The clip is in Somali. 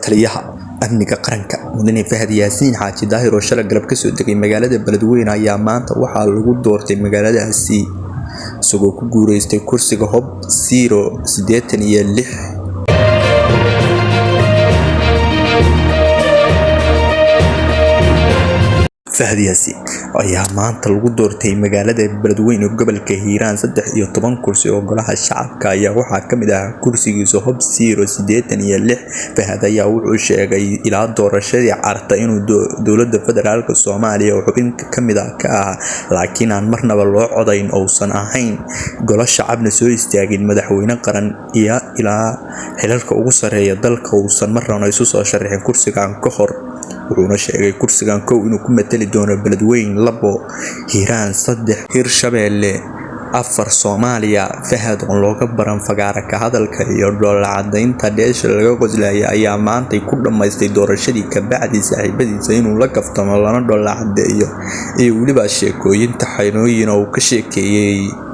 taliyaha amniga qaranka mudane Fahad Yaasiin Xaaji Daahir oo shalay galab ka soo degay magaalada Beledweyne ayaa maanta waxaa lagu doortay magaaladaasi isagoo ku guuleystay kursiga Hob 086 Fahad Yaasiin ayaa maanta lagu doortay magaalada Beledweyne gobolka Hiiraan 13 kursi oo golaha shacabka ayaa waxaa kamid ah kursigiisa Hob 086 Fahad ayaa wuxuu sheegay ilaa doorashadii carta inuu dowladda federaalka Soomaaliya oo xubin kamid ah ka ah laakiin aan marnaba loo codayn oo san ahayn golaha shacabna soo istaagin madaxweyne qaran iyo ilaa xilalka ugu sareeya dalka uu san marnaba isu soo sharxin kursigan ka hor wuxuuna sheegay kursigan kow inuu ku matali doono Beledweyne 2 Hiiraan 3 Hirshabeelle 4 Soomaaliya. Fahad oo looga baran fagaara ka hadalka iyo dhoolla-cadaynta dheesha laga qoslaya ayaa maanta ku dhameystay doorashadii ka bacdi saaxiibadiisa inuu la kaftamo lana dhoolla-cadeeyo iyo waliba sheekooyin taxanooyin oo ka sheekeeyay